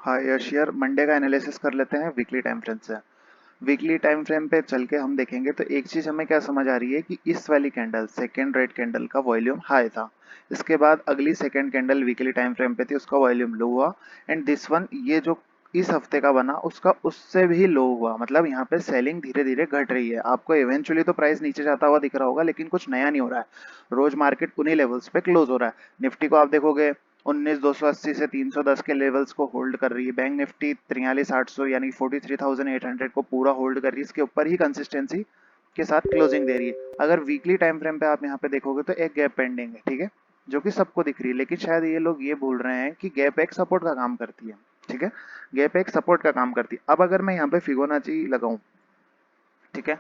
हाय यशियर, Monday का analysis कर लेते हैं वीकली टाइम फ्रेम से। वीकली टाइम फ्रेम पे चल के हम देखेंगे तो एक चीज हमें क्या समझ आ रही है कि इस वाली कैंडल सेकेंड रेड कैंडल का वॉल्यूम हाई था। इसके बाद अगली second candle weekly time frame पे थी, उसका वॉल्यूम लो हुआ। एंड दिस वन, ये जो इस हफ्ते का बना उसका उससे भी लो हुआ। मतलब यहाँ पे सेलिंग धीरे धीरे घट रही है। आपको इवेंचुअली तो प्राइस नीचे जाता हुआ दिख रहा होगा, लेकिन कुछ नया नहीं हो रहा है। रोज मार्केट उन्हीं लेवल्स पे क्लोज हो रहा है। निफ्टी को आप देखोगे 19,280 से 310 के लेवल्स को होल्ड कर रही है। बैंक निफ्टी 43,800 यानी 43,800 को पूरा होल्ड कर रही है। इसके ऊपर ही कंसिस्टेंसी के साथ क्लोजिंग दे रही है। अगर वीकली टाइम फ्रेम पे आप यहाँ पे देखोगे तो एक गैप पेंडिंग है, ठीक है, जो कि सबको दिख रही है। लेकिन शायद ये लोग ये भूल रहे हैं कि गैप एक सपोर्ट का काम करती है। ठीक है, गैप एक सपोर्ट का काम करती है। अब अगर मैं यहाँ पे फिबोनाची लगाऊं, ठीक है,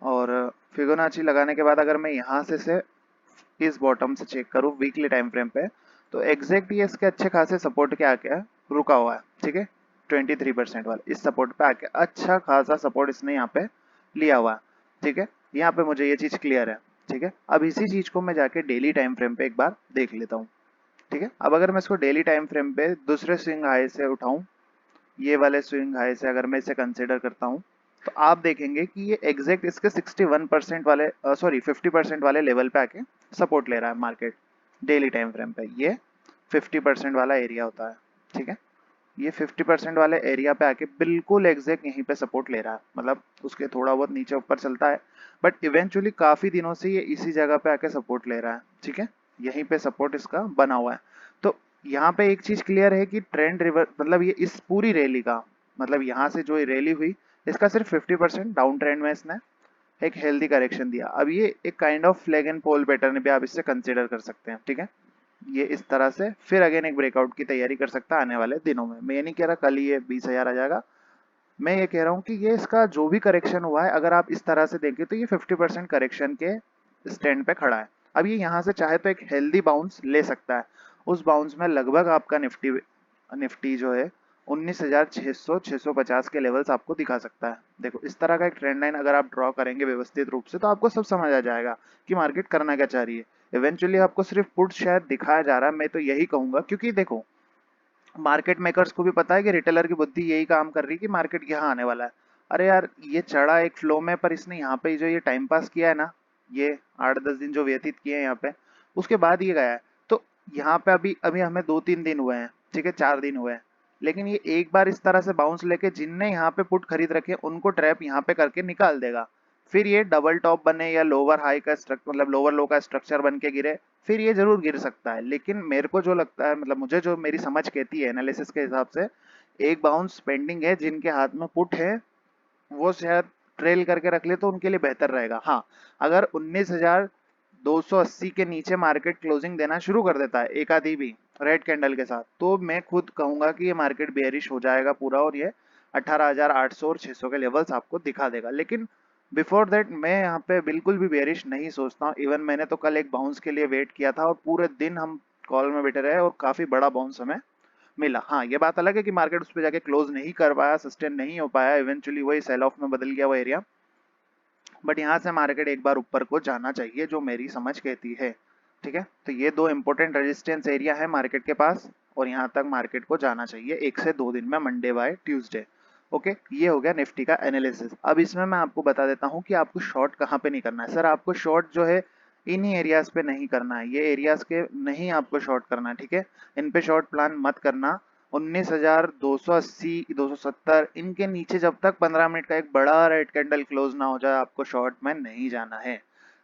और फिबोनाची लगाने के बाद अगर मैं यहाँ से इस बॉटम से चेक करूँ वीकली टाइम फ्रेम पे, तो एग्जैक्ट ये इसके अच्छे खासे सपोर्ट के आके रुका हुआ है। ठीक है, 23% वाले इस सपोर्ट पे आके अच्छा खासा सपोर्ट इसने यहाँ पे लिया हुआ है। ठीक है, यहाँ पे मुझे ये चीज क्लियर है। ठीक है, अब इसी चीज को मैं जाके डेली टाइम फ्रेम पे एक बार देख लेता हूँ। ठीक है, अब अगर मैं इसको डेली टाइम फ्रेम पे दूसरे स्विंग हाई से उठाऊं, ये वाले स्विंग हाई से अगर मैं इसे कंसिडर करता हूँ, तो आप देखेंगे कि ये एग्जैक्ट इसके 61% वाले, सॉरी 50% वाले लेवल पे आके सपोर्ट ले रहा है मार्केट। डेली टाइम फ्रेम पे ये 50% वाला एरिया होता है। ठीक है, ये 50% वाले एरिया पे आके बिल्कुल एग्जैक्ट यहीं पे सपोर्ट ले रहा है। मतलब उसके थोड़ा बहुत नीचे ऊपर चलता है, बट इवेंचुअली काफी दिनों से ये इसी जगह पे आके सपोर्ट ले रहा है। ठीक है, यहीं पे सपोर्ट इसका बना हुआ है। तो यहाँ पे एक चीज क्लियर है कि ट्रेंड रिवर, मतलब ये इस पूरी रैली का, मतलब यहाँ से जो रैली हुई इसका सिर्फ 50% डाउन ट्रेंड में इसने एक हेल्दी करेक्शन दिया। अब ये एक kind of flag and pole pattern भी आप इससे कंसिडर कर सकते हैं। ठीक है, ये इस तरह से फिर अगेन एक ब्रेकआउट की तैयारी कर सकता है आने वाले दिनों में। मैं ये नहीं कह रहा कल ही ये 20,000 आ जाएगा। मैं ये कह रहा हूँ कि ये इसका जो भी करेक्शन हुआ है, अगर आप इस तरह से देखें तो ये 50% करेक्शन के स्टैंड पे खड़ा है। अब ये यहाँ से चाहे तो एक हेल्दी बाउंस ले सकता है। उस बाउंस में लगभग आपका निफ्टी निफ्टी जो है 19,600 650 के लेवल्स आपको दिखा सकता है। देखो इस तरह का एक ट्रेंड लाइन अगर आप ड्रॉ करेंगे व्यवस्थित रूप से, तो आपको सब समझ आ जाएगा कि मार्केट करना क्या चाह रही है। इवेंचुअली आपको सिर्फ पुट शायद दिखाया जा रहा है, मैं तो यही कहूंगा, क्योंकि देखो मार्केट मेकर्स को भी पता है कि रिटेलर की बुद्धि यही काम कर रही है कि मार्केट यहाँ आने वाला है। अरे यार, ये चढ़ा एक फ्लो में, पर इसने यहाँ पे जो ये टाइम पास किया है ना, ये 8-10 दिन जो व्यतीत किए हैं यहाँ पे, उसके बाद ये गया है। तो यहाँ पे अभी अभी हमें 2-3 दिन हुए हैं, ठीक है, 4 दिन हुए हैं, लेकिन ये एक बार इस तरह से बाउंस लेके जिनने यहाँ पे पुट खरीद रखे उनको ट्रैप यहाँ पे करके निकाल देगा। फिर ये डबल टॉप बने या लोअर हाई का स्ट्रक्चर, मतलब लोअर लो का स्ट्रक्चर बन के गिरे, फिर ये जरूर गिर सकता है। लेकिन मेरे को जो लगता है, मतलब मुझे जो मेरी समझ कहती है एनालिसिस के हिसाब से, एक बाउंस पेंडिंग है। जिनके हाथ में पुट है वो शायद ट्रेल करके रख ले तो उनके लिए बेहतर रहेगा। हाँ, अगर 19,280 के नीचे मार्केट क्लोजिंग देना शुरू कर देता है एक आधी भी रेड कैंडल के साथ, तो मैं खुद कहूंगा कि ये मार्केट बेयरिश हो जाएगा पूरा, और ये 18,800 और 600 के लेवल्स आपको दिखा देगा। लेकिन बिफोर दैट मैं यहाँ पे बिल्कुल भी बेयरिश नहीं सोचता हूँ। इवन मैंने तो कल एक बाउंस के लिए वेट किया था और पूरे दिन हम कॉल में बैठे रहे और काफी बड़ा बाउंस हमें मिला। हाँ, ये बात अलग है कि मार्केट उस पर जाके क्लोज नहीं कर पाया, सस्टेन नहीं हो पाया, इवेंचुअली वही सेल ऑफ में बदल गया वो एरिया। बट यहाँ से मार्केट एक बार ऊपर को जाना चाहिए, जो मेरी समझ कहती है। ठीक है, तो ये दो इंपॉर्टेंट रेजिस्टेंस एरिया है मार्केट के पास, और यहाँ तक मार्केट को जाना चाहिए 1 से 2 दिन में, मंडे बाय ट्यूसडे। ओके, ये हो गया निफ्टी का एनालिसिस। अब इसमें मैं आपको बता देता हूँ कि आपको शॉर्ट कहाँ पे नहीं करना है। सर आपको शॉर्ट जो है इन्हीं एरियाज पे नहीं करना है, ये एरियाज के नहीं आपको शॉर्ट करना है। ठीक है, इन पे शॉर्ट प्लान मत करना। 19,280 270 इनके नीचे जब तक 15 मिनट का एक बड़ा रेड कैंडल क्लोज ना हो जाए, आपको शॉर्ट में नहीं जाना है।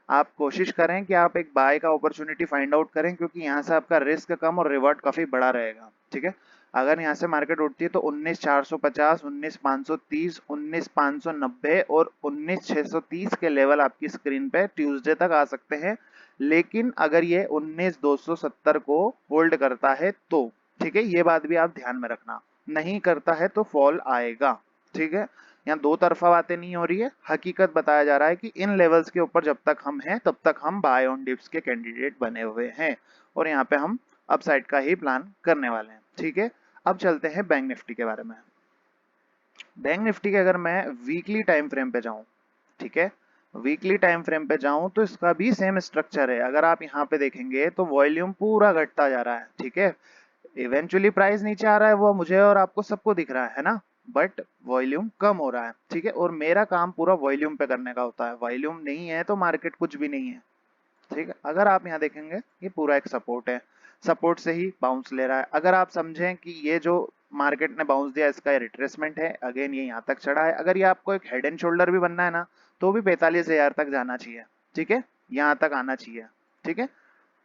आप कोशिश करें कि आप एक बाय का अपॉर्चुनिटी फाइंड आउट करें, क्योंकि यहाँ से आपका रिस्क कम और रिवॉर्ड काफी बड़ा रहेगा। ठीक है, अगर यहाँ से मार्केट उठती है तो 19,450, 19,530, 19,590 और 19,630 के लेवल आपकी स्क्रीन पे ट्यूसडे तक आ सकते हैं। लेकिन अगर ये 19,270 को होल्ड करता है तो, ठीक है, ये बात भी आप ध्यान में रखना। नहीं करता है तो फॉल आएगा। ठीक है, यहाँ दो तरफा बातें नहीं हो रही है, हकीकत बताया जा रहा है कि इन लेवल्स के ऊपर जब तक हम हैं तब तक हम बाय ऑन डिप्स के कैंडिडेट बने हुए हैं, और यहाँ पे हम अपसाइड का ही प्लान करने वाले हैं। ठीक है, अब चलते हैं बैंक निफ्टी के बारे में। बैंक निफ्टी के अगर मैं वीकली टाइम फ्रेम पे जाऊं, ठीक है, वीकली टाइम फ्रेम पे जाऊं तो इसका भी सेम स्ट्रक्चर है। अगर आप यहाँ पे देखेंगे तो वॉल्यूम पूरा घटता जा रहा है। ठीक है, इवेंचुअली प्राइस नीचे आ रहा है, वो मुझे और आपको सबको दिख रहा है ना, बट वॉल्यूम कम हो रहा है, ठीक है। और मेरा काम पूरा वॉल्यूम पे करने का होता है, वॉल्यूम नहीं है तो मार्केट कुछ भी नहीं है, ठीक है। अगर आप यहाँ देखेंगे ये पूरा एक सपोर्ट है, सपोर्ट से ही बाउंस ले रहा है। अगर आप समझें कि ये जो मार्केट ने बाउंस दिया इसका रिट्रेसमेंट है, अगेन ये यहाँ तक चढ़ा है, अगर ये आपको एक हेड एंड शोल्डर भी बनना है ना, तो भी 45,000 तक जाना चाहिए, ठीक है, यहाँ तक आना चाहिए, ठीक है।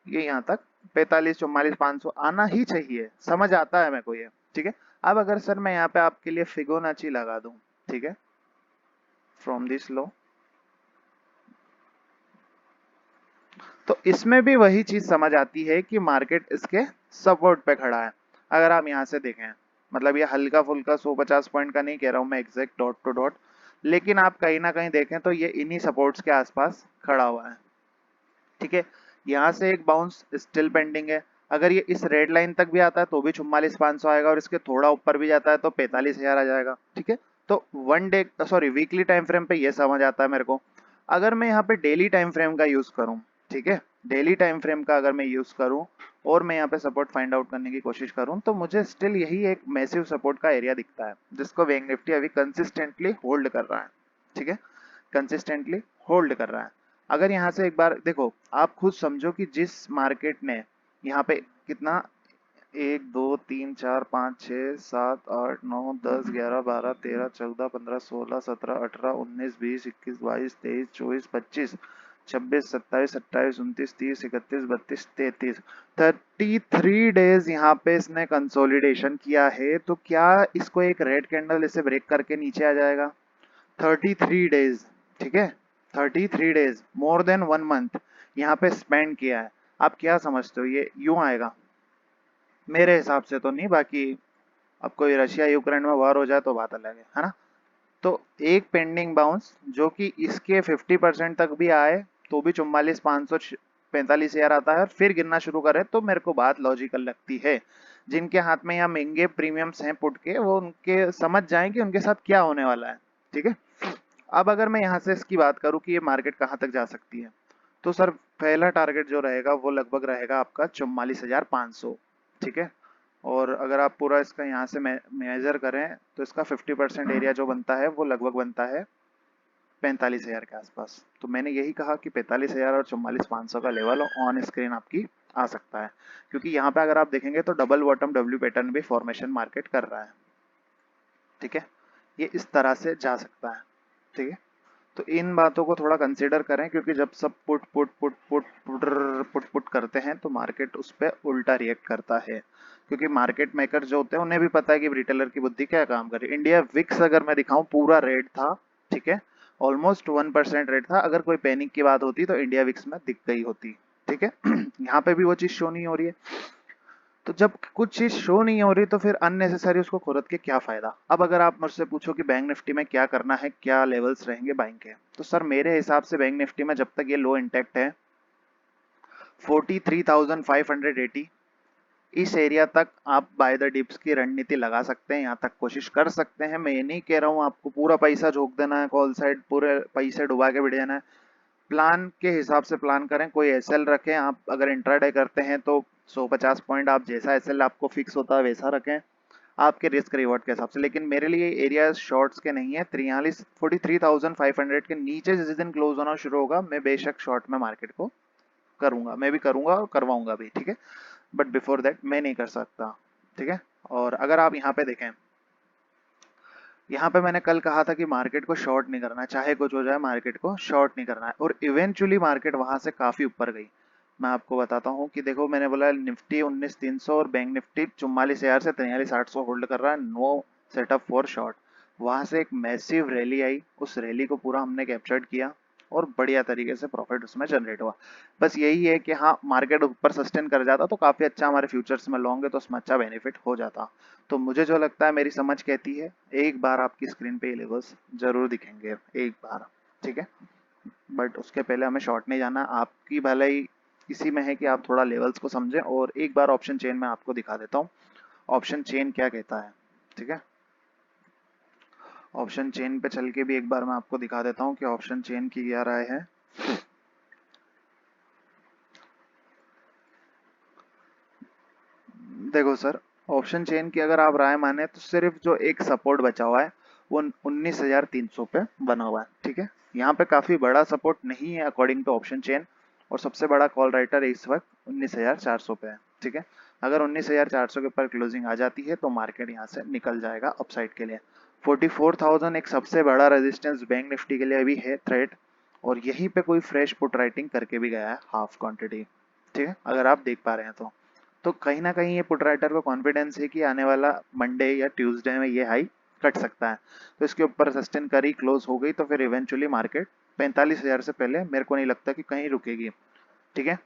ये यहाँ तक 45, 44, 500 आना ही चाहिए, समझ आता है मेरे को ये, ठीक है। अब अगर सर मैं यहाँ पे आपके लिए फिबोनाची लगा दूं, ठीक है, फ्रॉम दिस लो, तो इसमें भी वही चीज समझ आती है कि मार्केट इसके सपोर्ट पे खड़ा है। अगर आप यहाँ से देखें, मतलब ये हल्का फुल्का 150 पॉइंट का नहीं कह रहा हूं मैं एग्जैक्ट डॉट टू डॉट, लेकिन आप कहीं ना कहीं देखें तो ये इन्हीं सपोर्ट्स के आसपास खड़ा हुआ है, ठीक है। यहाँ से एक बाउंस स्टिल पेंडिंग है, अगर ये इस रेड लाइन तक भी आता है तो भी 44,500 आएगा, और इसके थोड़ा ऊपर भी जाता है तो 45,000 आ जाएगा, ठीक है। तो one day sorry weekly time frame पे ये समझ आता है मेरे को। अगर मैं यहाँ पे डेली टाइम फ्रेम का यूज करूँ, ठीक है, डेली टाइम फ्रेम का अगर मैं यूज करूँ और मैं यहाँ पे सपोर्ट फाइंड आउट करने की कोशिश करूँ, तो मुझे स्टिल यही एक मैसिव सपोर्ट का एरिया दिखता है, जिसको बैंक निफ्टी अभी कंसिस्टेंटली होल्ड कर रहा है, ठीक है, कंसिस्टेंटली होल्ड कर रहा है। अगर यहाँ से एक बार देखो, आप खुद समझो कि जिस मार्केट ने यहाँ पे कितना 1, 2, 3, 4, 5, 6, 7, 8, 9, 10, 11, 12, 13, 14, 17, 18, 19, 20, 21, 22, 23, 24, 25, 26, 27, 28, 29, 30, 33 डेज यहाँ पे इसने कंसोलिडेशन किया है, तो क्या इसको एक रेड कैंडल इसे ब्रेक करके नीचे आ जाएगा? 33 डेज, ठीक है, 33 डेज, मोर देन 1 मंथ यहाँ पे स्पेंड किया है। आप क्या समझते हो ये यूं आएगा? मेरे हिसाब से तो नहीं, बाकी अब कोई रशिया यूक्रेन में वार हो जाए तो बात अलग है ना। तो एक पेंडिंग बाउंस जो कि इसके 50% तक भी आए तो भी 44,500 45,000 आता है, और फिर गिरना शुरू करे तो मेरे को बात लॉजिकल लगती है। जिनके हाथ में यहाँ महंगे प्रीमियम्स हैं पुट के, वो उनके समझ जाएं कि उनके साथ क्या होने वाला है, ठीक है। अब अगर मैं यहाँ से इसकी बात करूँ कि ये मार्केट कहाँ तक जा सकती है, तो सर पहला टारगेट जो रहेगा वो लगभग रहेगा आपका 44,500, ठीक है। और अगर आप पूरा इसका यहाँ से मेजर करें तो इसका 50% एरिया जो बनता है वो लगभग बनता है 45,000 के आसपास। तो मैंने यही कहा कि 45,000 और 44,500 का लेवल ऑन स्क्रीन आपकी आ सकता है, क्योंकि यहाँ पे अगर आप देखेंगे तो डबल बॉटम डब्ल्यू पैटर्न भी फॉर्मेशन मार्केट कर रहा है, ठीक है। ये इस तरह से जा सकता है, ठीक है। तो इन बातों को थोड़ा कंसीडर करें, क्योंकि जब सब put put put put put put put करते हैं तो मार्केट उस पर उल्टा रिएक्ट करता है, क्योंकि मार्केट मेकर जो होते हैं उन्हें भी पता है कि रिटेलर की बुद्धि क्या काम करे। इंडिया विक्स अगर मैं दिखाऊं पूरा रेड था, ठीक है, ऑलमोस्ट 1% रेड था, अगर कोई पैनिक की बात होती तो इंडिया विक्स में दिख गई होती, ठीक है। यहाँ पे भी वो चीज शो नहीं हो रही है, तो जब कुछ चीज शो नहीं हो रही तो फिर अननेसेसरी उसको खरीद के क्या फायदा। अब अगर आप मुझसे पूछो कि बैंक निफ्टी में क्या करना है, क्या लेवल्स रहेंगे बाइंग के, तो सर मेरे हिसाब से बैंक निफ्टी में जब तक ये लो इंटैक्ट है 43,580, इस एरिया तक आप बाय द डिप्स की रणनीति लगा सकते हैं, यहाँ तक कोशिश कर सकते हैं। मैं ये नहीं कह रहा हूँ आपको पूरा पैसा झोंक देना है, कॉल साइड पूरे पैसे डुबा के बैठ जाना है। प्लान के हिसाब से प्लान करें, कोई एसएल रखें। आप अगर इंट्राडे करते हैं तो 150 पॉइंट आप जैसा एसएल आपको फिक्स होता है वैसा रखें, आपके रिस्क रिवॉर्ड के हिसाब से। लेकिन मेरे लिए एरिया शॉर्ट्स के नहीं है। 43,500 के नीचे जिस दिन क्लोज होना शुरू होगा मैं बेशक शॉर्ट में मार्केट को करूंगा, मैं भी करूंगा और करवाऊंगा भी, ठीक है। बट बिफोर दैट मैं नहीं कर सकता, ठीक है। और अगर आप यहाँ पे देखें, यहाँ पे मैंने कल कहा था कि मार्केट को शॉर्ट नहीं करना है, चाहे कुछ हो जाए मार्केट को शॉर्ट नहीं करना है, और इवेंचुअली मार्केट वहां से काफी ऊपर गई। मैं आपको बताता हूँ कि देखो, मैंने बोला निफ्टी 19,300 और बैंक निफ्टी 44,000 से 43,800 होल्ड कर रहा है, नो सेटअप फॉर शॉर्ट। वहां से एक मैसिव रैली आई, उस रैली को पूरा हमने कैप्चर्ड किया और बढ़िया तरीके से प्रॉफिट उसमें जनरेट हुआ। बस यही है कि हाँ, मार्केट ऊपर सस्टेन कर जाता तो काफी अच्छा हमारे फ्यूचर्स में लॉन्ग है तो उसमें अच्छा बेनिफिट हो जाता। तो मुझे जो लगता है, मेरी समझ कहती है, एक बार आपकी स्क्रीन पे ये लेवल्स जरूर दिखेंगे, एक बार, ठीक है। बट उसके पहले हमें शॉर्ट नहीं जाना। आपकी भलाई इसी में है कि आप थोड़ा लेवल्स को समझें, और एक बार ऑप्शन चेन में आपको दिखा देता हूँ ऑप्शन चेन क्या कहता है, ठीक है। ऑप्शन चेन पे चल के भी एक बार मैं आपको दिखा देता हूँ कि ऑप्शन चेन की क्या राय है। देखो सर, ऑप्शन चेन की अगर आप राय माने तो सिर्फ जो एक सपोर्ट बचा हुआ है वो 19,300 पे बना हुआ है, ठीक है। यहाँ पे काफी बड़ा सपोर्ट नहीं है अकॉर्डिंग टू ऑप्शन चेन, और सबसे बड़ा कॉल राइटर इस वक्त 19,400 पे है, ठीक है। अगर 19,400 के ऊपर क्लोजिंग आ जाती है तो मार्केट यहाँ से निकल जाएगा अपसाइड के लिए। 44,000 एक सबसे बड़ा रेजिस्टेंस बैंक निफ्टी के लिए भी है थ्रेट, और यहीं पे कोई फ्रेश पुट राइटिंग करके भी गया है हाफ क्वांटिटी, ठीक है, अगर आप देख पा रहे हैं तो कहीं ना कहीं ये पुट राइटर को कॉन्फिडेंस है कि आने वाला मंडे या ट्यूसडे में ये हाई कट सकता है, तो इसके ऊपर सस्टेन करी क्लोज हो गई तो फिर इवेंचुअली मार्केट 45,000 से पहले मेरे को नहीं लगता कि कहीं रुकेगी, ठीक है।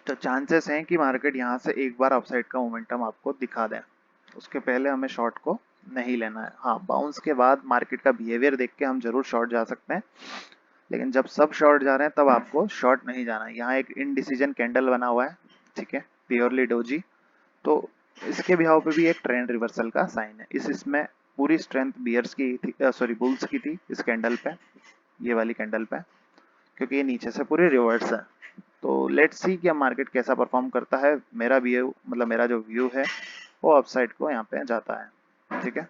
तो चांसेस हैं कि मार्केट यहाँ से एक बार अपसाइड का मोमेंटम आपको दिखा दें, उसके पहले हमें शॉर्ट को नहीं लेना है। हाँ, बाउंस के बाद मार्केट का बिहेवियर देख के हम जरूर शॉर्ट जा सकते हैं, लेकिन जब सब शॉर्ट जा रहे हैं तब आपको शॉर्ट नहीं जाना है। यहाँ एक इनडिसीजन कैंडल बना हुआ है, ठीक है, प्योरली डोजी, तो इसके बिहाव पे भी एक ट्रेंड रिवर्सल का साइन है। इसमें पूरी स्ट्रेंथ बियर्स की थी, सॉरी बुल्स की थी इस कैंडल पे, ये वाली कैंडल पे, क्योंकि ये नीचे से पूरी रिवर्स है। तो लेट्स सी कि अब मार्केट कैसा परफॉर्म करता है। मेरा व्यू, मतलब मेरा जो व्यू है वो अपसाइड को यहाँ पे जाता है, ठीक है।